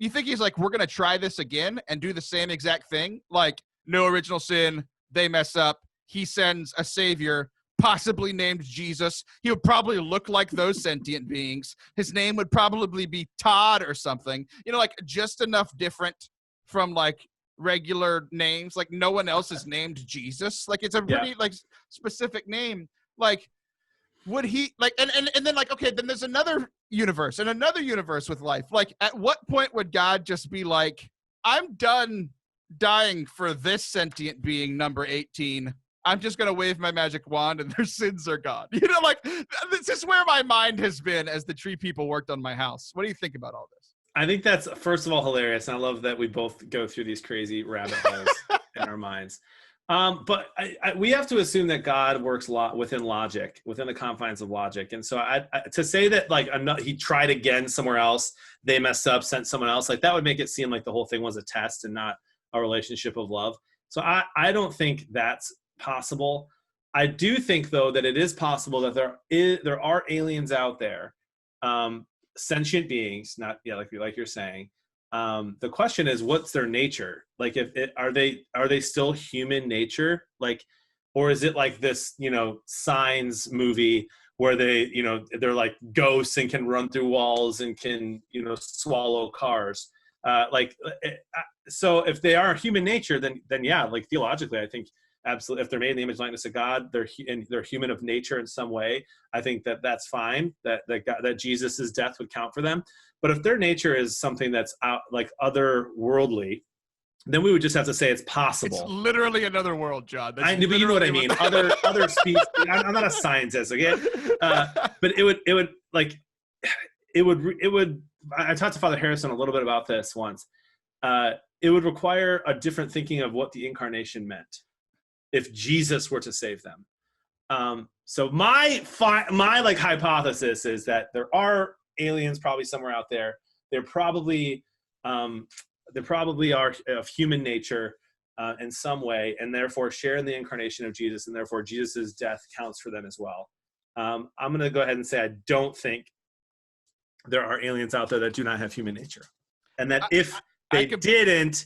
You think he's like, we're gonna try this again and do the same exact thing? Like, no original sin, they mess up. He sends a savior, possibly named Jesus. He would probably look like those sentient beings. His name would probably be Todd or something. You know, like just enough different from like regular names. Like no one else is named Jesus. Like it's a pretty like specific name. Like would he like and then like okay, then there's another universe and another universe with life. Like at what point would God just be like, I'm done dying for this sentient being number 18. I'm just gonna wave my magic wand and their sins are gone. You know, like this is where my mind has been as the tree people worked on my house. What do you think about all this? I think that's, first of all, hilarious. And I love that we both go through these crazy rabbit holes in our minds. But we have to assume that God works within logic, within the confines of logic. And so to say that like he tried again somewhere else, they messed up, sent someone else, like that would make it seem like the whole thing was a test and not a relationship of love. So I don't think that's possible. I do think though that it is possible that there are aliens out there, sentient beings, not like you're saying. The question is, what's their nature? Like, are they still human nature? Like, or is it like this, Signs movie where they're like ghosts and can run through walls and can, swallow cars? So if they are human nature, then yeah, like theologically, I think absolutely, if they're made in the image and likeness of God, they're human of nature in some way. I think that's fine. That Jesus's death would count for them. But if their nature is something that's out like otherworldly, then we would just have to say it's possible. It's literally another world, John. But you know what I mean. Other species. I'm not a scientist, okay? But it would. I talked to Father Harrison a little bit about this once. It would require a different thinking of what the incarnation meant if Jesus were to save them. So my like hypothesis is that there are aliens probably somewhere out there. They probably are of human nature in some way, and therefore share in the incarnation of Jesus, and therefore Jesus's death counts for them as well. I'm going to go ahead and say I don't think there are aliens out there that do not have human nature, and that if they didn't,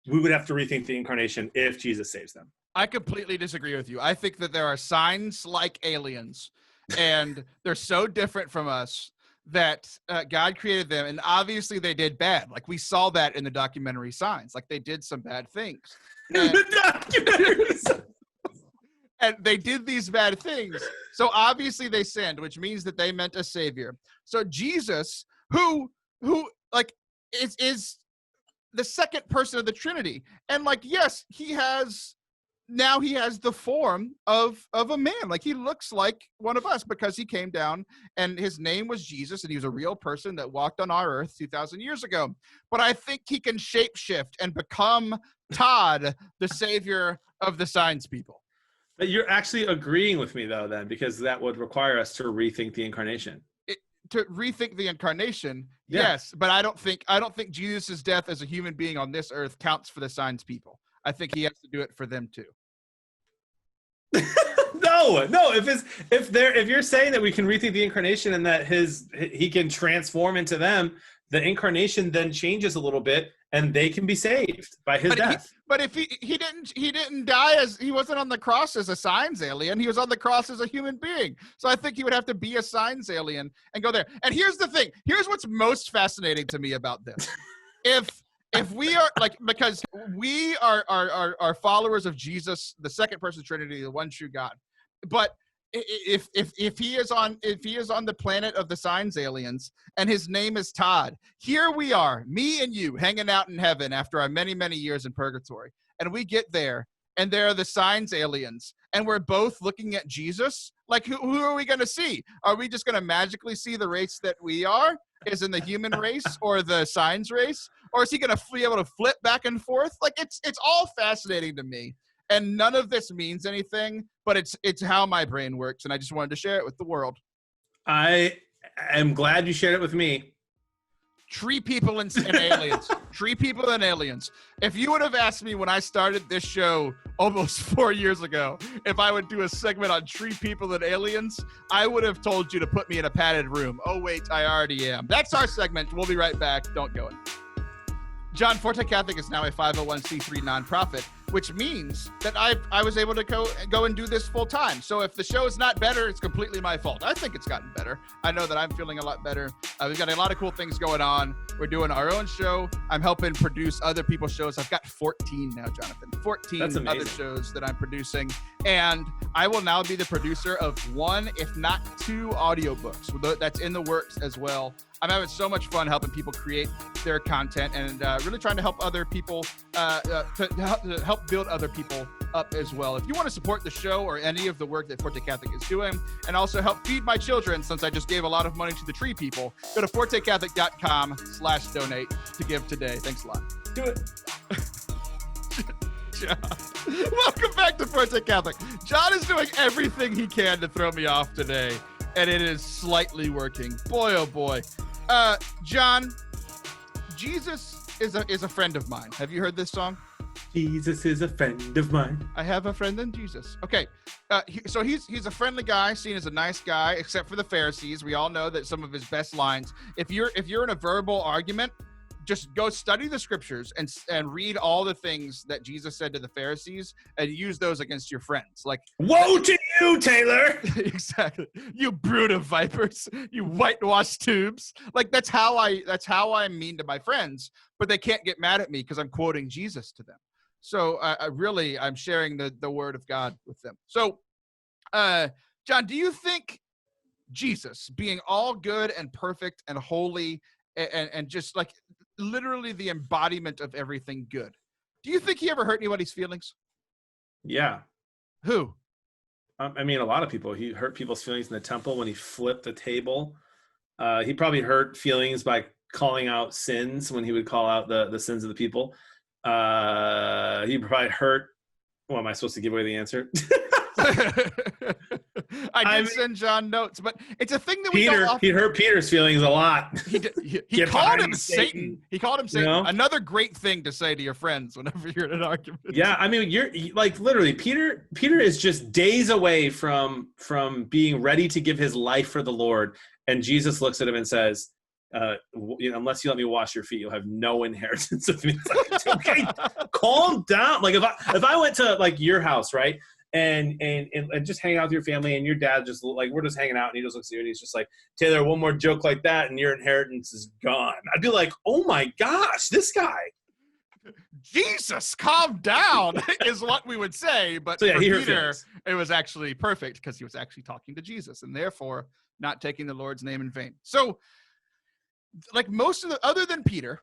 we would have to rethink the incarnation if Jesus saves them. I completely disagree with you. I think that there are signs like aliens, and they're so different from us that God created them, and obviously they did bad. Like we saw that in the documentary Signs. Like they did some bad things. And they did these bad things. So obviously they sinned, which means that they meant a savior. So Jesus, who like is the second person of the Trinity, and like yes, he has the form of a man. Like he looks like one of us because he came down and his name was Jesus and he was a real person that walked on our earth 2,000 years ago. But I think he can shapeshift and become Todd, the savior of the Signs people. But you're actually agreeing with me though then, because that would require us to rethink the incarnation. To rethink the incarnation, yes, but I don't think Jesus' death as a human being on this earth counts for the Signs people. I think he has to do it for them too. No. If you're saying that we can rethink the incarnation and that he can transform into them, the incarnation then changes a little bit and they can be saved by his death. But if he didn't die he wasn't on the cross as a Signs alien. He was on the cross as a human being. So I think he would have to be a Signs alien and go there. And here's the thing. Here's what's most fascinating to me about this. If we are like, because we are followers of Jesus, the second person of the Trinity, the one true God. But if he is on the planet of the signs aliens and his name is Todd, here we are, me and you, hanging out in heaven after our many years in purgatory, and we get there and there are the signs aliens and we're both looking at Jesus. Like, who are we going to see? Are we just going to magically see the race that we are, is in the human race or the signs race, or is he going to be able to flip back and forth? Like, it's all fascinating to me. And none of this means anything, but it's how my brain works, and I just wanted to share it with the world. I am glad you shared it with me. Tree people and aliens. Tree people and aliens. If you would have asked me when I started this show almost 4 years ago if I would do a segment on tree people and aliens, I would have told you to put me in a padded room. Oh, wait, I already am. That's our segment. We'll be right back. Don't go in. John, Forte Catholic is now a 501c3 nonprofit, which means that I was able to go and do this full time. So if the show is not better, it's completely my fault. I think it's gotten better. I know that I'm feeling a lot better. We've got a lot of cool things going on. We're doing our own show. I'm helping produce other people's shows. I've got 14 now, Jonathan. 14 other shows that I'm producing. And I will now be the producer of 1, if not 2 audiobooks. That's in the works as well. I'm having so much fun helping people create their content and really trying to help other people, to help build other people up as well. If you want to support the show or any of the work that Forte Catholic is doing, and also help feed my children, since I just gave a lot of money to the tree people, go to fortecatholic.com/donate to give today. Thanks a lot. Do it. John. Welcome back to Forte Catholic. John is doing everything he can to throw me off today, and it is slightly working. Boy, oh boy. John, Jesus is a friend of mine. Have you heard this song? Jesus is a friend of mine. I have a friend in Jesus. Okay, so he's a friendly guy, seen as a nice guy, except for the Pharisees. We all know that some of his best lines. If you're in a verbal argument, just go study the scriptures and read all the things that Jesus said to the Pharisees and use those against your friends. Like, woe to you, Taylor! Exactly. You brood of vipers, you whitewashed tubes. Like, that's how I'm mean to my friends, but they can't get mad at me because I'm quoting Jesus to them. So I'm sharing the word of God with them. So, John, do you think Jesus, being all good and perfect and holy and just like literally the embodiment of everything good, do you think he ever hurt anybody's feelings? Yeah. Who? I mean, a lot of people. He hurt people's feelings in the temple when he flipped the table. He probably hurt feelings by calling out sins when he would call out the sins of the people. He probably hurt. Well, am I supposed to give away the answer? I did send John notes, but it's a thing that we Peter. don't often... He hurt Peter's feelings a lot. He called him Satan. He called him Satan. You know? Another great thing to say to your friends whenever you're in an argument. Yeah, I mean, you're like literally Peter is just days away from being ready to give his life for the Lord, and Jesus looks at him and says, unless you let me wash your feet, you'll have no inheritance of me. It's like, okay, calm down. Like if I went to like your house, right? And just hang out with your family, and your dad just like, we're just hanging out, and he just looks at you and he's just like, Taylor, one more joke like that and your inheritance is gone. I'd be like, oh my gosh, this guy. Jesus, calm down is what we would say. But so, yeah, for Peter, it was actually perfect because he was actually talking to Jesus and therefore not taking the Lord's name in vain. So like most of other than Peter,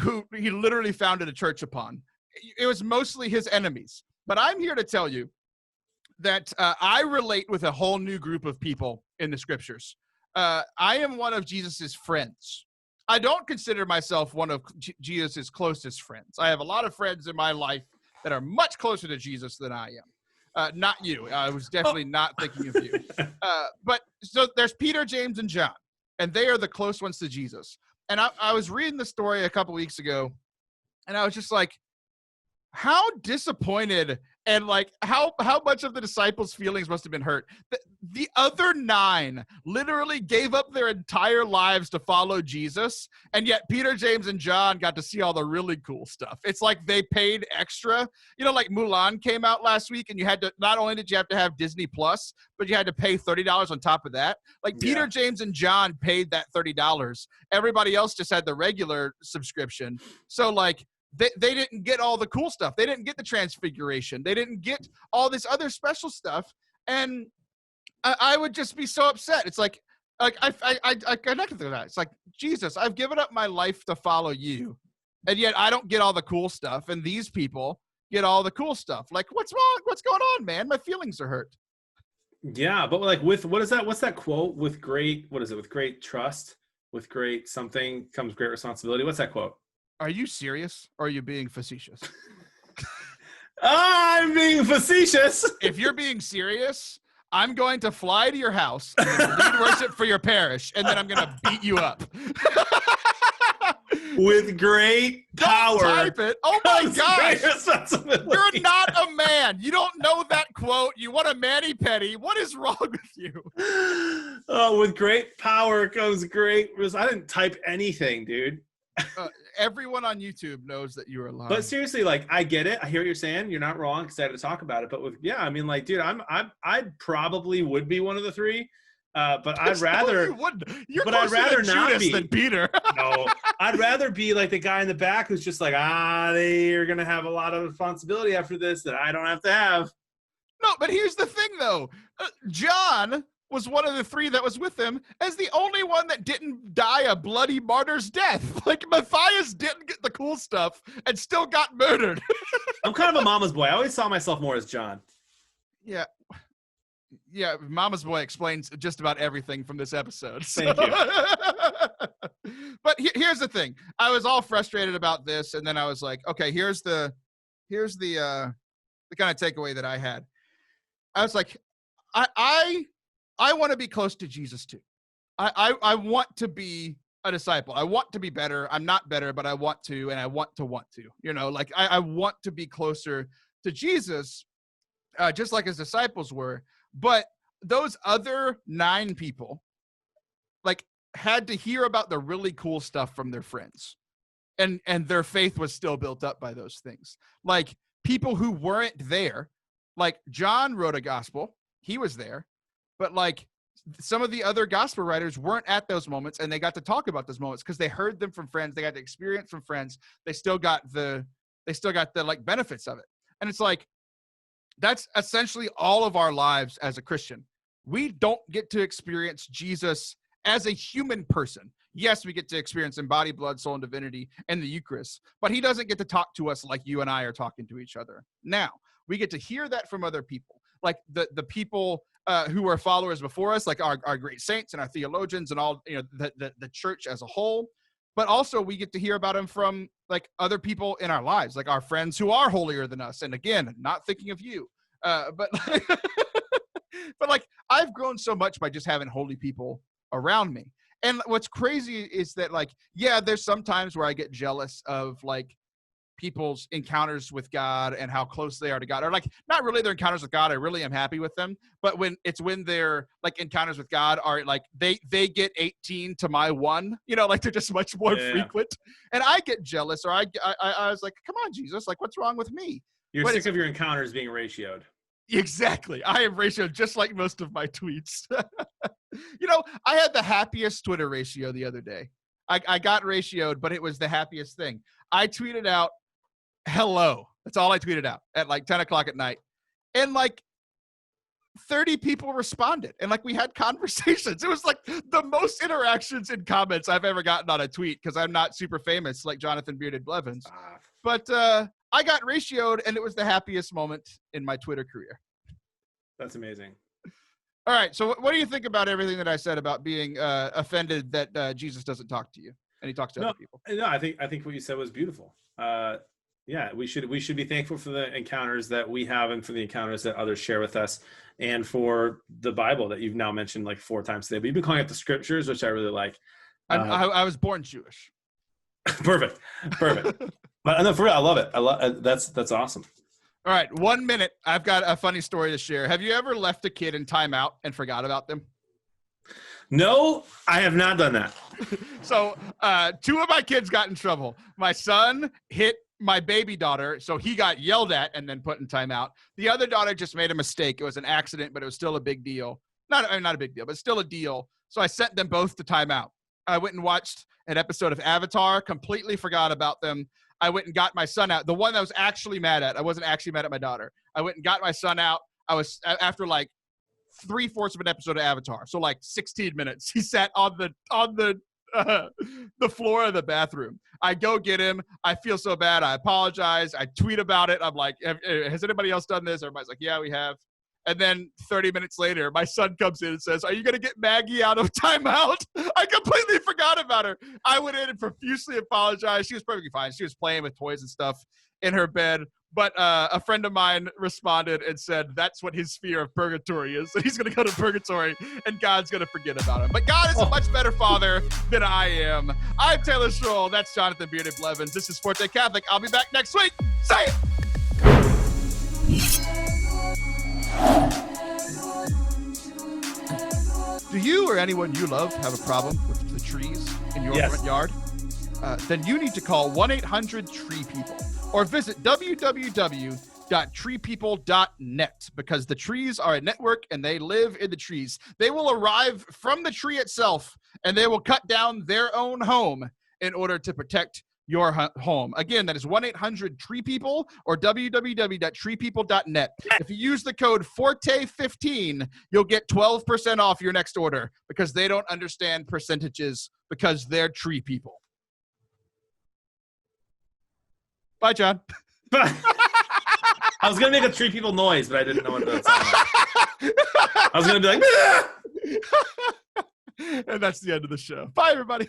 who he literally founded a church upon, it was mostly his enemies. But I'm here to tell you that I relate with a whole new group of people in the scriptures. I am one of Jesus's friends. I don't consider myself one of Jesus's closest friends. I have a lot of friends in my life that are much closer to Jesus than I am. Not you. I was definitely not thinking of you. But so there's Peter, James, and John, and they are the close ones to Jesus. And I was reading the story a couple weeks ago, and I was just like, how disappointed and like how much of the disciples' feelings must have been hurt. The other 9 literally gave up their entire lives to follow Jesus, and yet Peter, James, and John got to see all the really cool stuff. It's like they paid extra. You know, like Mulan came out last week, and you had to, not only did you have to have Disney Plus, but you had to pay $30 on top of that. Like Peter, James, and John paid that $30. Everybody else just had the regular subscription. So like, they didn't get all the cool stuff. They didn't get the transfiguration. They didn't get all this other special stuff. And I would just be so upset. It's like I connected to that. It's like, Jesus, I've given up my life to follow you, and yet I don't get all the cool stuff, and these people get all the cool stuff. Like, what's wrong? What's going on, man? My feelings are hurt. Yeah, but like with what is that? What's that quote? With great, what is it? With great trust, with great something comes great responsibility. What's that quote? Are you serious, or are you being facetious? I'm being facetious. If you're being serious, I'm going to fly to your house and lead worship for your parish, and then I'm going to beat you up. With great power. Don't type it. Oh my gosh. You're not a man. You don't know that quote. You want a mani-pedi. What is wrong with you? Oh, with great power comes great. I didn't type anything, dude. Everyone on YouTube knows that you are lying. But seriously, like, I get it. I hear what you're saying. You're not wrong. Excited to talk about it. But I mean, like, dude, I probably would be one of the three. But I'd rather. You're I'd rather not Judas be than Peter. No, I'd rather be like the guy in the back who's just like, they're gonna have a lot of responsibility after this that I don't have to have. No, but here's the thing, though. John was one of the three that was with him as the only one that didn't die a bloody martyr's death. Like, Matthias didn't get the cool stuff and still got murdered. I'm kind of a mama's boy. I always saw myself more as John. Yeah. Yeah, Mama's Boy explains just about everything from this episode. So. Thank you. But here's the thing. I was all frustrated about this, and then I was like, okay, here's the kind of takeaway that I had. I was like, I want to be close to Jesus too. I want to be a disciple. I want to be better. I'm not better, but I want to, and I want to. You know, like I want to be closer to Jesus, just like his disciples were. But those other 9 people, like, had to hear about the really cool stuff from their friends, and their faith was still built up by those things. Like, people who weren't there, like John wrote a gospel, he was there, but like some of the other gospel writers weren't at those moments, and they got to talk about those moments because they heard them from friends, they got to experience from friends, they still got the like benefits of it. And it's like, that's essentially all of our lives as a Christian. We don't get to experience Jesus as a human person. Yes, we get to experience him body, blood, soul, and divinity in the Eucharist, but he doesn't get to talk to us like you and I are talking to each other. Now, we get to hear that from other people, like the people who were followers before us, like our great saints and our theologians and all, the church as a whole. But also we get to hear about him from like other people in our lives, like our friends who are holier than us. And again, not thinking of you, but like I've grown so much by just having holy people around me. And what's crazy is that, like, yeah, there's some times where I get jealous of like people's encounters with God and how close they are to God, or like not really their encounters with God. I really am happy with them, but when their like encounters with God are like they get 18 to my 1, like they're just much more frequent, and I get jealous, or I was like, come on, Jesus, like what's wrong with me? You're sick of your encounters being ratioed. Exactly. I am ratioed just like most of my tweets. I had the happiest Twitter ratio the other day. I got ratioed, but it was the happiest thing. I tweeted out, hello. That's all I tweeted out at like 10 o'clock at night. And like 30 people responded. And like we had conversations. It was like the most interactions in comments I've ever gotten on a tweet, because I'm not super famous like Jonathan Bearded Blevins. But I got ratioed, and it was the happiest moment in my Twitter career. That's amazing. All right. So what do you think about everything that I said about being offended that Jesus doesn't talk to you and he talks to other people? No, I think what you said was beautiful. Yeah, we should be thankful for the encounters that we have and for the encounters that others share with us, and for the Bible that you've now mentioned like 4 times today. But you've been calling it the scriptures, which I really like. I was born Jewish. Perfect. But no, for real, I love it. That's awesome. All right, 1 minute. I've got a funny story to share. Have you ever left a kid in timeout and forgot about them? No, I have not done that. So 2 of my kids got in trouble. My son hit my baby daughter, so he got yelled at and then put in timeout. The other daughter just made a mistake. It was an accident, but it was still a big deal. Not a big deal, but still a deal. So I sent them both to timeout. I went and watched an episode of Avatar, completely forgot about them. I went and got my son out. The one that I was actually mad at. I wasn't actually mad at my daughter. I went and got my son out. I was, after like 3/4 of an episode of Avatar. So like 16 minutes. He sat on the floor of the bathroom. I go get him. I feel so bad. I apologize. I tweet about it. I'm like, has anybody else done this? Everybody's like, yeah, we have. And then 30 minutes later, my son comes in and says, are you going to get Maggie out of timeout? I completely forgot about her. I went in and profusely apologized. She was perfectly fine. She was playing with toys and stuff in her bed. But a friend of mine responded and said that's what his fear of purgatory is, that he's going to go to purgatory and God's going to forget about him. But God is a much better father than I am. I'm Taylor Stroll. That's Jonathan Bearded Blevins. This is Forte Catholic. I'll be back next week. Say it! Do you or anyone you love have a problem with the trees in your front yard? Then you need to call 1-800-TREE-PEOPLE or visit www.treepeople.net because the trees are a network and they live in the trees. They will arrive from the tree itself and they will cut down their own home in order to protect your home. Again, that is 1-800-TREE-PEOPLE or www.treepeople.net. If you use the code FORTE15, you'll get 12% off your next order because they don't understand percentages because they're tree people. Bye, John. I was going to make a tree people noise, but I didn't know what that sounded like. I was going to be like, and that's the end of the show. Bye, everybody.